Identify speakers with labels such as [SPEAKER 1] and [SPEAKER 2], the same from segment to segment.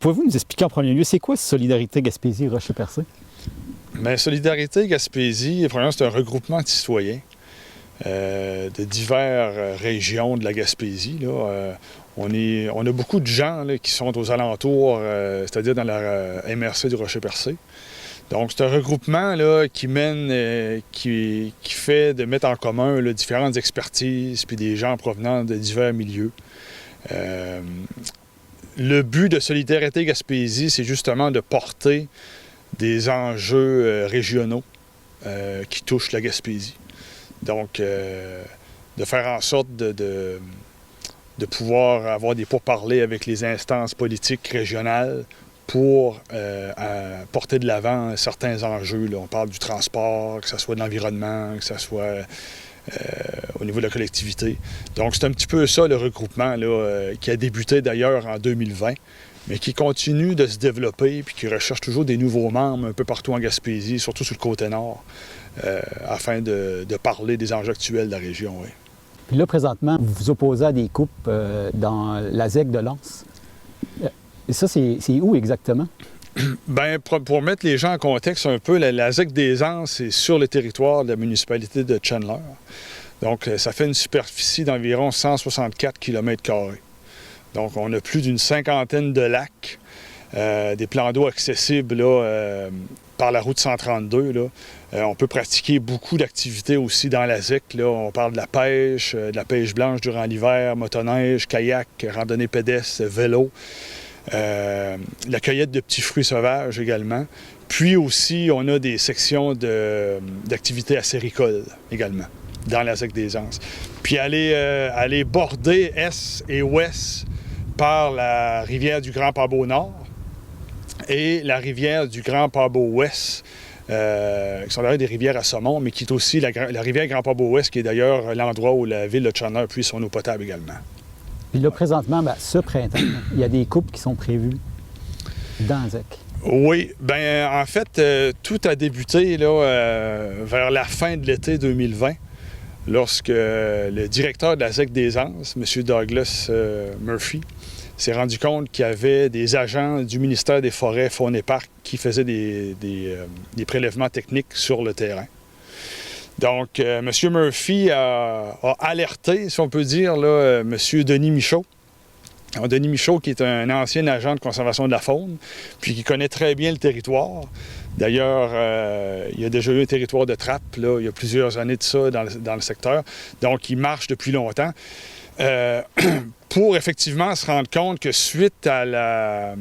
[SPEAKER 1] Pouvez-vous nous expliquer en premier lieu, c'est quoi Solidarité Gaspésie Rocher-Percé?
[SPEAKER 2] Bien, Solidarité Gaspésie, premièrement, c'est un regroupement de citoyens de diverses régions de la Gaspésie. Là. On a beaucoup de gens là, qui sont aux alentours, c'est-à-dire dans la MRC du Rocher-Percé. Donc, c'est un regroupement là, qui mène, qui fait de mettre en commun là, différentes expertises puis des gens provenant de divers milieux. Le but de Solidarité Gaspésie, c'est justement de porter des enjeux régionaux qui touchent la Gaspésie. Donc, de faire en sorte de pouvoir avoir des pourparlers avec les instances politiques régionales pour porter de l'avant certains enjeux. Là. On parle du transport, que ce soit de l'environnement, que ce soit au niveau de la collectivité. Donc, c'est un petit peu ça, le regroupement, là, qui a débuté d'ailleurs en 2020, mais qui continue de se développer puis qui recherche toujours des nouveaux membres un peu partout en Gaspésie, surtout sur le côté nord, afin de parler des enjeux actuels de la région. Oui.
[SPEAKER 1] Puis là, présentement, vous vous opposez à des coupes dans la ZEC de Lens. Et ça, c'est où exactement?
[SPEAKER 2] Bien, pour mettre les gens en contexte un peu, la ZEC des Anses est sur le territoire de la municipalité de Chandler. Donc, ça fait une superficie d'environ 164 km². Donc, on a plus d'une cinquantaine de lacs, des plans d'eau accessibles là, par la route 132. Là. On peut pratiquer beaucoup d'activités aussi dans la ZEC. Là. On parle de la pêche blanche durant l'hiver, motoneige, kayak, randonnée pédestre, vélo. La cueillette de petits fruits sauvages également. Puis aussi, on a des sections d'activités acéricoles également dans la ZEC des Anses. Puis aller border est et ouest par la rivière du Grand Pabot Nord et la rivière du Grand Pabot Ouest, qui sont d'ailleurs des rivières à saumon, mais qui est aussi la rivière Grand Pabot Ouest, qui est d'ailleurs l'endroit où la ville de Chandler puise son eau potable également.
[SPEAKER 1] Puis là, présentement, bien, ce printemps, il y a des coupes qui sont prévues dans la ZEC.
[SPEAKER 2] Oui, bien, en fait, tout a débuté là, vers la fin de l'été 2020, lorsque le directeur de la ZEC des Anses, M. Douglas Murphy, s'est rendu compte qu'il y avait des agents du ministère des Forêts, Faune et Parcs qui faisaient des prélèvements techniques sur le terrain. Donc, M. Murphy a alerté, si on peut dire, là, M. Denis Michaud. Alors, Denis Michaud, qui est un ancien agent de conservation de la faune, puis qui connaît très bien le territoire. D'ailleurs, il y a déjà eu un territoire de trappe, là, il y a plusieurs années de ça dans le secteur. Donc, il marche depuis longtemps. Pour effectivement se rendre compte que suite à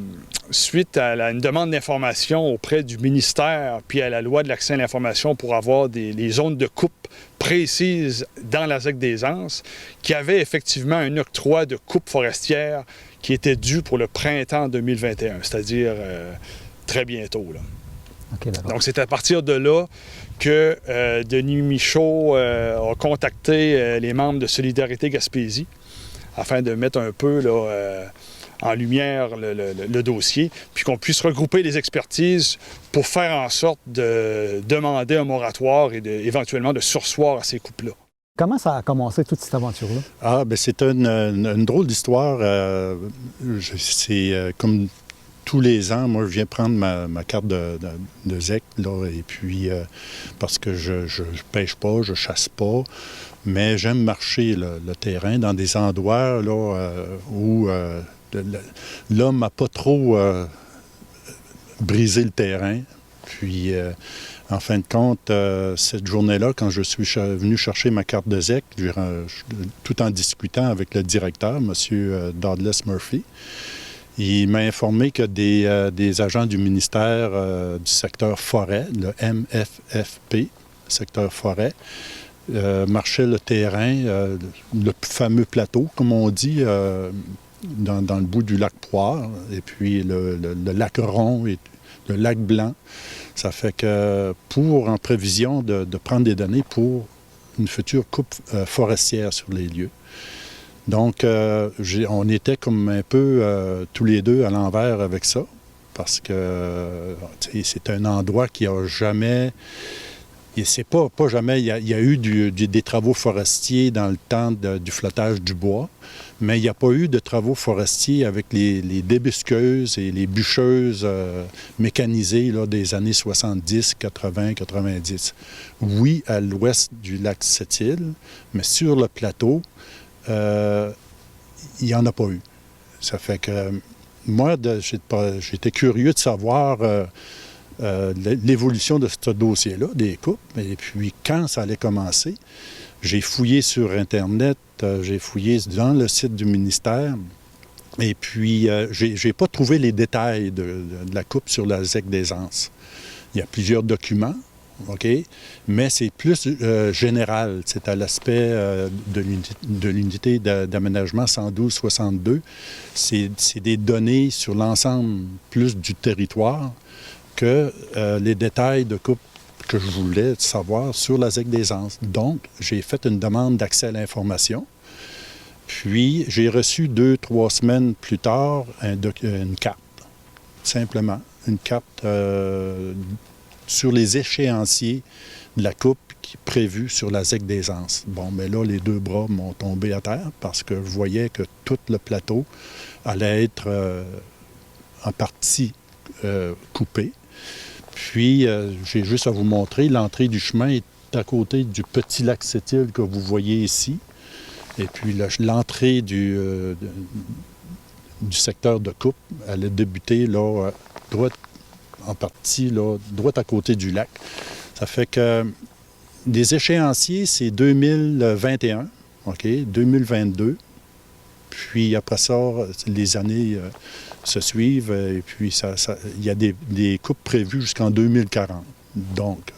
[SPEAKER 2] une demande d'information auprès du ministère puis à la loi de l'accès à l'information pour avoir les zones de coupe précises dans la ZEC des Anses, qu'il y avait effectivement un octroi de coupe forestière qui était dû pour le printemps 2021, c'est-à-dire très bientôt. Là.
[SPEAKER 1] Okay,
[SPEAKER 2] donc, c'est à partir de là que Denis Michaud a contacté les membres de Solidarité Gaspésie afin de mettre un peu là, en lumière le dossier, puis qu'on puisse regrouper les expertises pour faire en sorte de demander un moratoire et éventuellement de surseoir à ces coupes-là.
[SPEAKER 1] Comment ça a commencé toute cette aventure-là?
[SPEAKER 3] Ah, bien, c'est une drôle d'histoire. C'est comme tous les ans, moi, je viens prendre ma carte de ZEC, là, et puis, parce que je pêche pas, je chasse pas, mais j'aime marcher le terrain dans des endroits là, où l'homme n'a pas trop brisé le terrain. Puis, en fin de compte, cette journée-là, quand je suis venu chercher ma carte de ZEC, tout en discutant avec le directeur, M. Douglas Murphy, il m'a informé que des agents du ministère du secteur forêt, le MFFP, secteur forêt, marchaient le terrain, le fameux plateau, comme on dit, dans le bout du lac Poire, et puis le lac Rond et le lac Blanc. Ça fait que en prévision de prendre des données pour une future coupe forestière sur les lieux. Donc, on était comme un peu tous les deux à l'envers avec ça, parce que c'est un endroit qui n'a jamais Et c'est pas jamais... Il y a eu des travaux forestiers dans le temps du flottage du bois, mais il n'y a pas eu de travaux forestiers avec les débusqueuses et les bûcheuses mécanisées là, des années 70, 80, 90. Oui, à l'ouest du lac Sept-Îles, mais sur le plateau, il n'y en a pas eu. Ça fait que moi, j'étais curieux de savoir l'évolution de ce dossier-là, des coupes, et puis quand ça allait commencer. J'ai fouillé sur Internet, j'ai fouillé dans le site du ministère, et puis j'ai pas trouvé les détails de la coupe sur la ZEC des Anses. Il y a plusieurs documents, OK, mais c'est plus général. C'est à l'aspect de l'unité d'aménagement 112-62. C'est des données sur l'ensemble plus du territoire que les détails de coupe que je voulais savoir sur la ZEC des Anses. Donc, j'ai fait une demande d'accès à l'information. Puis, j'ai reçu 2-3 semaines plus tard une carte, simplement. Une carte sur les échéanciers de la coupe qui est prévue sur la ZEC des Anses. Bon, mais là, les deux bras m'ont tombé à terre parce que je voyais que tout le plateau allait être en partie coupé. Puis, j'ai juste à vous montrer, l'entrée du chemin est à côté du petit lac Sept-Îles que vous voyez ici. Et puis, l'entrée du secteur de coupe, elle est débutée, là, droite, en partie, là, droite à côté du lac. Ça fait que des échéanciers, c'est 2021, OK, 2022. Puis, après ça, les années se suivent, et puis il y a des coupes prévues jusqu'en 2040. Donc,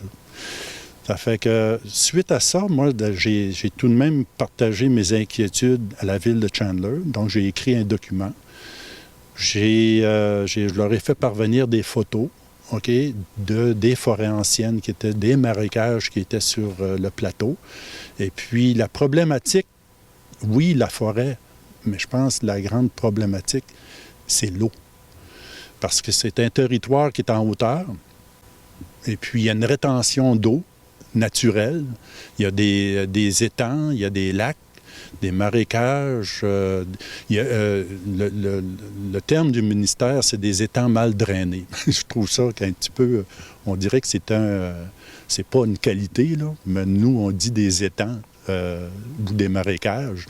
[SPEAKER 3] ça fait que, suite à ça, moi, j'ai tout de même partagé mes inquiétudes à la ville de Chandler. Donc, j'ai écrit un document. Je leur ai fait parvenir des photos, OK, des forêts anciennes, des marécages qui étaient sur le plateau. Et puis, la problématique, oui, la forêt, mais je pense que la grande problématique, c'est l'eau. Parce que c'est un territoire qui est en hauteur, et puis il y a une rétention d'eau naturelle. Il y a des étangs, il y a des lacs, des marécages. Le terme du ministère, c'est des étangs mal drainés. Je trouve ça qu'un petit peu... On dirait que c'est pas une qualité, là, mais nous, on dit des étangs. Ou des marécages.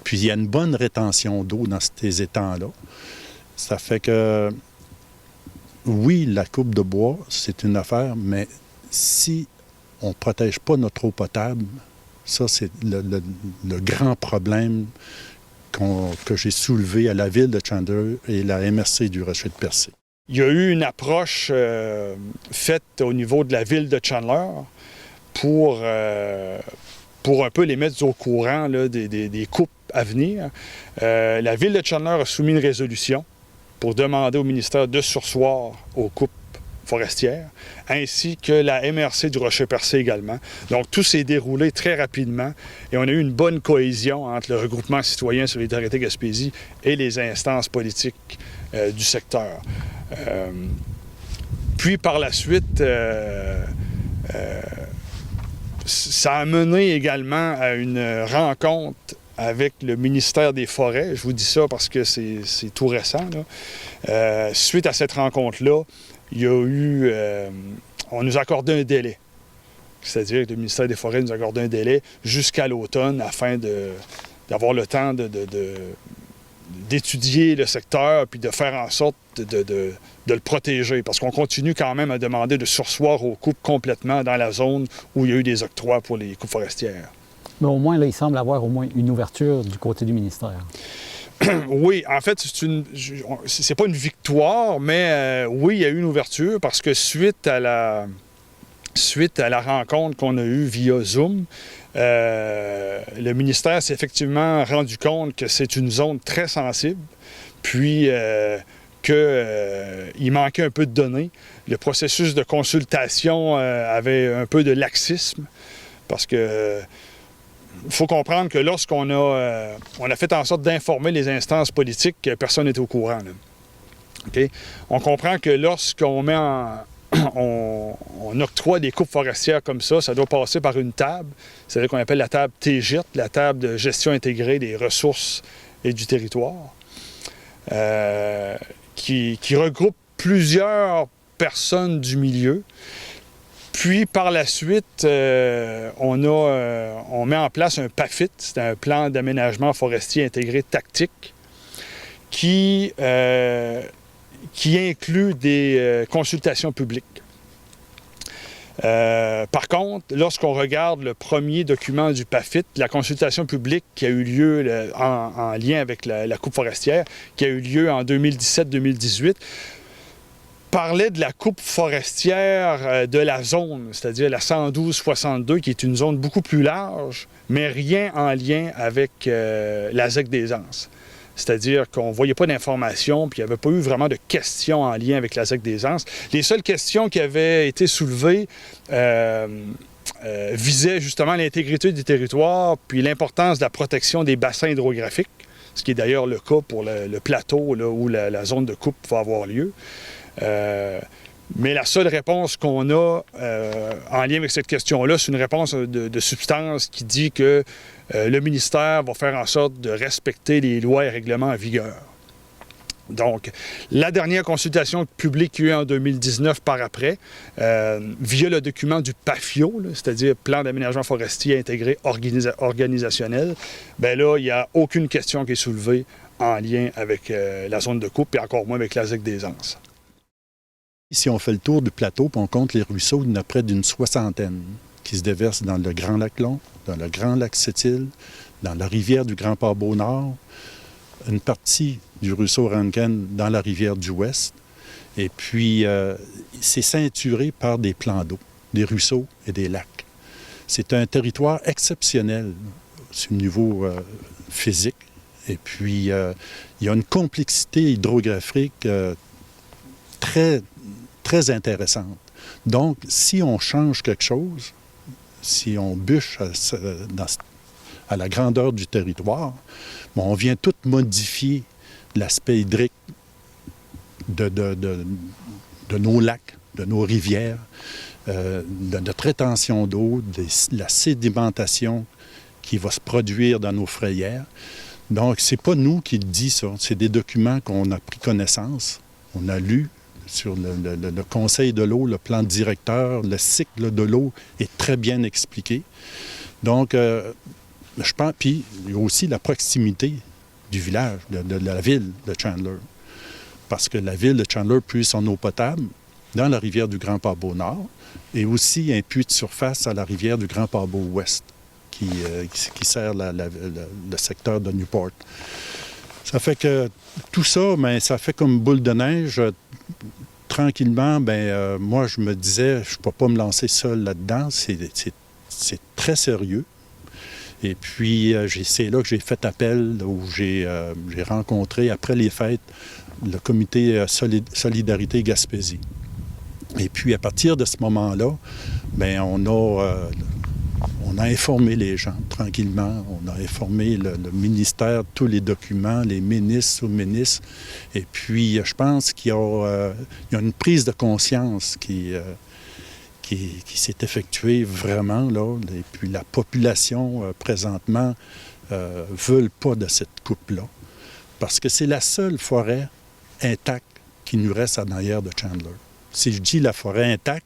[SPEAKER 3] Puis il y a une bonne rétention d'eau dans ces étangs-là. Ça fait que, oui, la coupe de bois, c'est une affaire, mais si on ne protège pas notre eau potable, ça, c'est le grand problème que j'ai soulevé à la ville de Chandler et la MRC du Rocher de Percé.
[SPEAKER 2] Il y a eu une approche faite au niveau de la ville de Chandler pour un peu les mettre au courant là, des coupes à venir. La ville de Chandler a soumis une résolution pour demander au ministère de surseoir aux coupes forestières, ainsi que la MRC du Rocher-Percé également. Donc, tout s'est déroulé très rapidement et on a eu une bonne cohésion entre le regroupement citoyen Solidarité Gaspésie et les instances politiques du secteur. Puis, par la suite, ça a mené également à une rencontre avec le ministère des Forêts. Je vous dis ça parce que c'est tout récent, là. Suite à cette rencontre-là, il y a eu... on nous a accordé un délai. C'est-à-dire que le ministère des Forêts nous a accordé un délai jusqu'à l'automne afin d'avoir le temps d'étudier le secteur puis de faire en sorte de le protéger. Parce qu'on continue quand même à demander de surseoir aux coupes complètement dans la zone où il y a eu des octrois pour les coupes forestières.
[SPEAKER 1] Mais au moins, là, il semble avoir au moins une ouverture du côté du ministère.
[SPEAKER 2] Oui, en fait, c'est pas une victoire, mais oui, il y a eu une ouverture parce que suite à la rencontre qu'on a eue via Zoom, le ministère s'est effectivement rendu compte que c'est une zone très sensible, puis qu'il manquait un peu de données. Le processus de consultation avait un peu de laxisme, parce que il faut comprendre que lorsqu'on a fait en sorte d'informer les instances politiques, personne n'était au courant. Là. Okay? On comprend que lorsqu'on met on octroie des coupes forestières comme ça doit passer par une table, c'est-à-dire qu'on appelle la table TGIT, la table de gestion intégrée des ressources et du territoire, qui regroupe plusieurs personnes du milieu. Puis, par la suite, on met en place un PAFIT, c'est un plan d'aménagement forestier intégré tactique, qui inclut des consultations publiques. Par contre, lorsqu'on regarde le premier document du PAFIT, la consultation publique qui a eu lieu en lien avec la coupe forestière, qui a eu lieu en 2017-2018, parlait de la coupe forestière de la zone, c'est-à-dire la 112-62, qui est une zone beaucoup plus large, mais rien en lien avec la ZEC des Anses. C'est-à-dire qu'on ne voyait pas d'informations, puis il n'y avait pas eu vraiment de questions en lien avec la ZEC des Anses. Les seules questions qui avaient été soulevées visaient justement l'intégrité du territoire, puis l'importance de la protection des bassins hydrographiques, ce qui est d'ailleurs le cas pour le plateau là, où la zone de coupe va avoir lieu. Mais la seule réponse qu'on a en lien avec cette question-là, c'est une réponse de substance qui dit que le ministère va faire en sorte de respecter les lois et règlements en vigueur. Donc, la dernière consultation publique qu'il y a eu en 2019 par après, via le document du PAFIO, c'est-à-dire Plan d'aménagement forestier intégré organisationnel, bien là, il n'y a aucune question qui est soulevée en lien avec la zone de coupe et encore moins avec la ZEC des Anses.
[SPEAKER 3] Si on fait le tour du plateau puis on compte les ruisseaux, il y en a près d'une 60aine qui se déversent dans le Grand Lac Long, dans le Grand Lac Sept-Îles, dans la rivière du Grand Port-Beau-Nord, une partie du ruisseau Rankin dans la rivière du Ouest. Et puis, c'est ceinturé par des plans d'eau, des ruisseaux et des lacs. C'est un territoire exceptionnel au niveau physique. Et puis, il y a une complexité hydrographique très intéressante. Donc, si on change quelque chose, si on bûche à la grandeur du territoire, bon, on vient tout modifier l'aspect hydrique de nos lacs, de nos rivières, de notre rétention d'eau, de la sédimentation qui va se produire dans nos frayères. Donc, c'est pas nous qui le dit ça, c'est des documents qu'on a pris connaissance, on a lu sur le Conseil de l'eau, le plan directeur, le cycle de l'eau est très bien expliqué. Donc, je pense, puis il y a aussi la proximité du village, de la ville de Chandler. Parce que la ville de Chandler puise son eau potable dans la rivière du Grand Port-Beau-Nord et aussi un puits de surface à la rivière du Grand Port-Beau-Ouest qui sert le secteur de Newport. Ça fait que tout ça, bien, ça fait comme boule de neige. Tranquillement, bien, moi, je me disais, je ne peux pas me lancer seul là-dedans. C'est très sérieux. Et puis, c'est là que j'ai fait appel, où j'ai rencontré, après les fêtes, le comité Solidarité Gaspésie. Et puis, à partir de ce moment-là, bien, on a informé les gens tranquillement. On a informé le ministère, tous les documents, les ministres, sous-ministres. Et puis, je pense qu'il y a une prise de conscience qui s'est effectuée vraiment, là. Et puis, la population, présentement, ne veut pas de cette coupe-là. Parce que c'est la seule forêt intacte qui nous reste en arrière de Chandler. Si je dis la forêt intacte,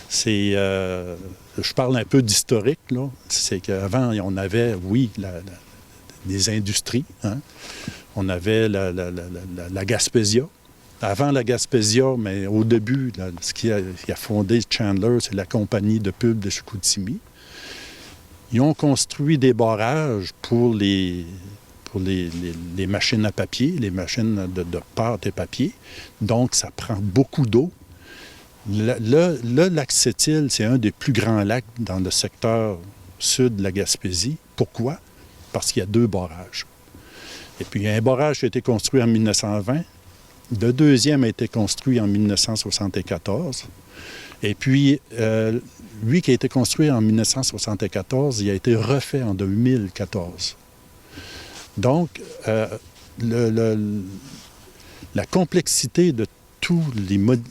[SPEAKER 3] c'est... je parle un peu d'historique, là. C'est qu'avant, on avait, oui, des industries. Hein? On avait la Gaspésia. Avant la Gaspésia, mais au début, là, ce qui a fondé Chandler, c'est la compagnie de pulpe de Chicoutimi. Ils ont construit des barrages pour les machines à papier, les machines de pâte et papier. Donc, ça prend beaucoup d'eau. Le lac Sept-Îles, c'est un des plus grands lacs dans le secteur sud de la Gaspésie. Pourquoi? Parce qu'il y a 2 barrages. Et puis, il y a un barrage qui a été construit en 1920. Le deuxième a été construit en 1974. Et puis, lui qui a été construit en 1974, il a été refait en 2014. Donc, la complexité de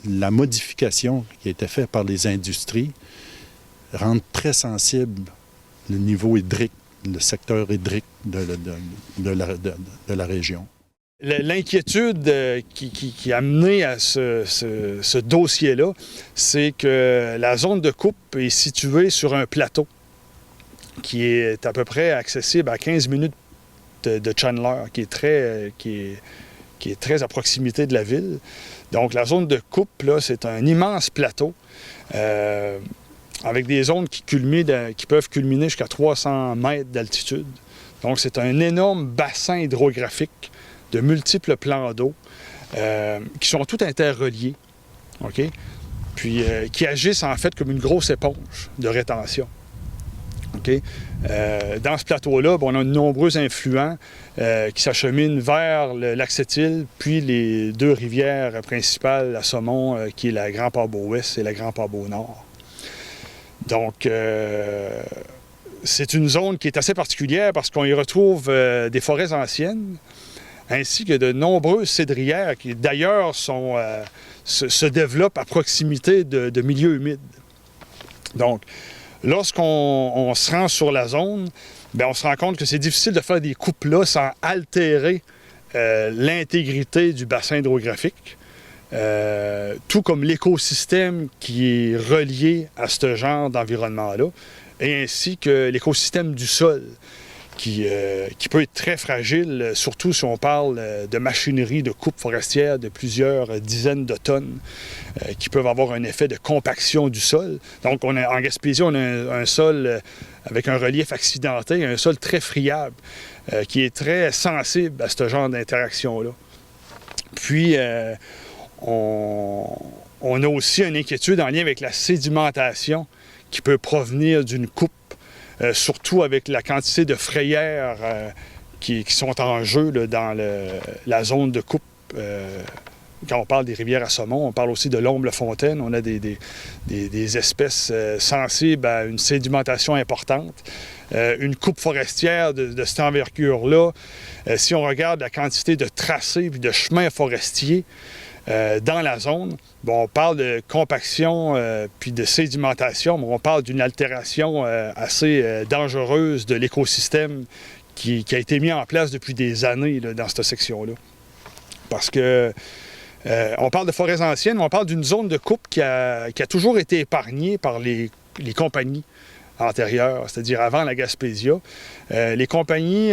[SPEAKER 3] la modification qui a été faite par les industries rend très sensible le niveau hydrique, le secteur hydrique de la région.
[SPEAKER 2] L'inquiétude qui a mené à ce dossier-là, c'est que la zone de coupe est située sur un plateau qui est à peu près accessible à 15 minutes de Chandler, qui est très à proximité de la ville. Donc la zone de coupe, là, c'est un immense plateau avec des zones qui peuvent culminer jusqu'à 300 mètres d'altitude. Donc c'est un énorme bassin hydrographique de multiples plans d'eau qui sont tous interreliés, OK? Puis qui agissent en fait comme une grosse éponge de rétention. Okay? Dans ce plateau-là, on a de nombreux influents qui s'acheminent vers le lac Sept-Îles, puis les deux rivières principales à saumon, qui est la Grand Pabot Ouest et la Grand Pabot Nord. Donc, c'est une zone qui est assez particulière parce qu'on y retrouve des forêts anciennes, ainsi que de nombreuses cédrières qui, d'ailleurs, se développent à proximité de milieux humides. Donc, lorsqu'on se rend sur la zone, on se rend compte que c'est difficile de faire des coupes là sans altérer l'intégrité du bassin hydrographique, tout comme l'écosystème qui est relié à ce genre d'environnement-là, et ainsi que l'écosystème du sol, qui peut être très fragile, surtout si on parle de machinerie de coupe forestière de plusieurs dizaines de tonnes, qui peuvent avoir un effet de compaction du sol. Donc, en Gaspésie, on a un sol avec un relief accidenté, un sol très friable, qui est très sensible à ce genre d'interaction-là. Puis, on a aussi une inquiétude en lien avec la sédimentation qui peut provenir d'une coupe, surtout avec la quantité de frayères qui sont en jeu là, dans la zone de coupe. Quand on parle des rivières à saumon, on parle aussi de l'omble-fontaine. On a des espèces sensibles à une sédimentation importante. Une coupe forestière de cette envergure-là, si on regarde la quantité de tracés et de chemins forestiers dans la zone, on parle de compaction puis de sédimentation, mais on parle d'une altération assez dangereuse de l'écosystème qui a été mis en place depuis des années là, dans cette section-là. Parce que on parle de forêts anciennes, mais on parle d'une zone de coupe qui a toujours été épargnée par les compagnies antérieures, c'est-à-dire avant la Gaspésia. Les compagnies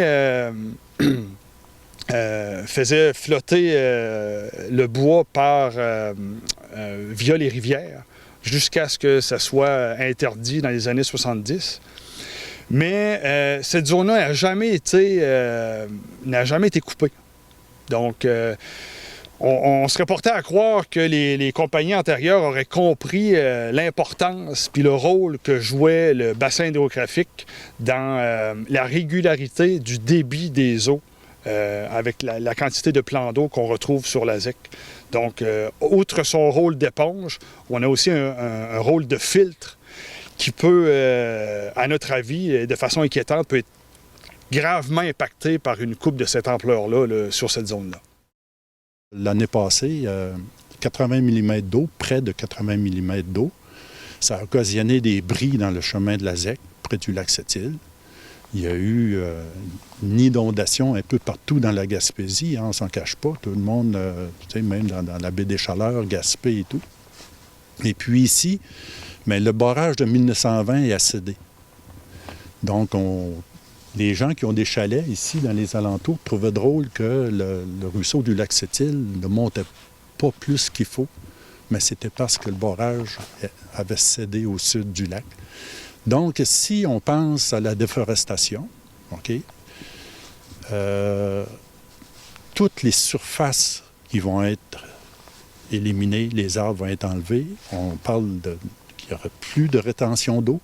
[SPEAKER 2] faisait flotter le bois via les rivières jusqu'à ce que ça soit interdit dans les années 70. Mais cette zone-là n'a jamais été coupée. Donc, on serait porté à croire que les compagnies antérieures auraient compris l'importance puis le rôle que jouait le bassin hydrographique dans la régularité du débit des eaux avec la quantité de plans d'eau qu'on retrouve sur la ZEC. Donc, outre son rôle d'éponge, on a aussi un rôle de filtre qui peut, à notre avis, de façon inquiétante, peut être gravement impacté par une coupe de cette ampleur-là là, sur cette zone-là.
[SPEAKER 3] L'année passée, 80 mm d'eau, près de 80 mm d'eau, ça a occasionné des bris dans le chemin de la ZEC, près du lac Sept-Îles. Il y a eu une inondation un peu partout dans la Gaspésie, hein, on ne s'en cache pas. Tout le monde, même dans la baie des Chaleurs, Gaspé et tout. Et puis ici, mais le barrage de 1920 est cédé. Donc, les gens qui ont des chalets ici dans les alentours trouvaient drôle que le ruisseau du lac Sept-Îles ne montait pas plus qu'il faut, mais c'était parce que le barrage avait cédé au sud du lac. Donc, si on pense à la déforestation, OK, toutes les surfaces qui vont être éliminées, les arbres vont être enlevés, on parle qu'il n'y aura plus de rétention d'eau.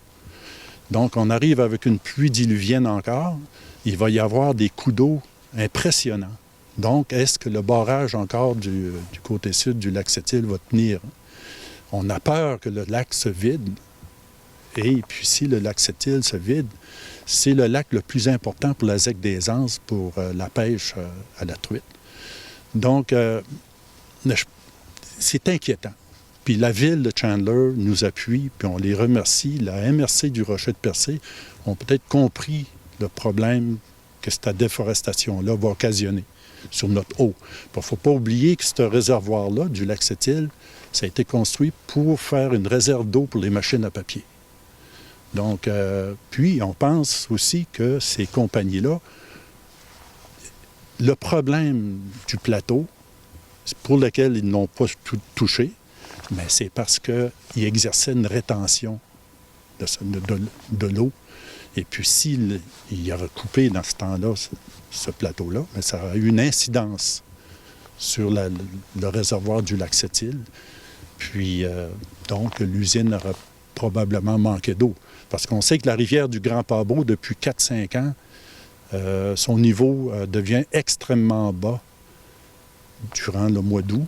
[SPEAKER 3] Donc, on arrive avec une pluie diluvienne encore, il va y avoir des coups d'eau impressionnants. Donc, est-ce que le barrage encore du côté sud du lac Sept-Îles va tenir? On a peur que le lac se vide. Et puis, si le lac Sept-Îles se vide, c'est le lac le plus important pour la ZEC des Anses, pour la pêche à la truite. Donc, c'est inquiétant. Puis la ville de Chandler nous appuie, puis on les remercie. La MRC du Rocher-de-Percé ont peut-être compris le problème que cette déforestation-là va occasionner sur notre eau. Il ne faut pas oublier que ce réservoir-là, du lac Sept-Îles, ça a été construit pour faire une réserve d'eau pour les machines à papier. Donc, puis on pense aussi que ces compagnies-là, le problème du plateau, pour lequel ils n'ont pas touché, mais c'est parce qu'ils exerçaient une rétention de l'eau. Et puis, s'il y aurait coupé dans ce temps-là, ce plateau-là, mais ça aurait eu une incidence sur le réservoir du lac Sept-Îles. Puis, donc, l'usine aurait probablement manqué d'eau. Parce qu'on sait que la rivière du Grand Pabot, depuis 4-5 ans, son niveau devient extrêmement bas durant le mois d'août.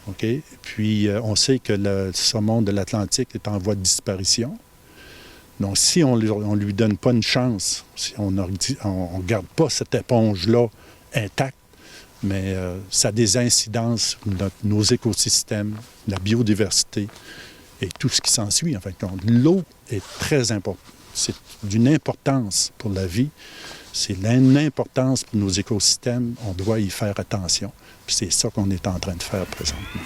[SPEAKER 3] Okay? Puis, on sait que le saumon de l'Atlantique est en voie de disparition. Donc, si on ne lui donne pas une chance, si on ne garde pas cette éponge-là intacte, mais ça a des incidences sur nos écosystèmes, la biodiversité et tout ce qui s'ensuit. En fait, l'eau est très importante. C'est d'une importance pour la vie. C'est d'une importance pour nos écosystèmes. On doit y faire attention. Puis c'est ça qu'on est en train de faire présentement.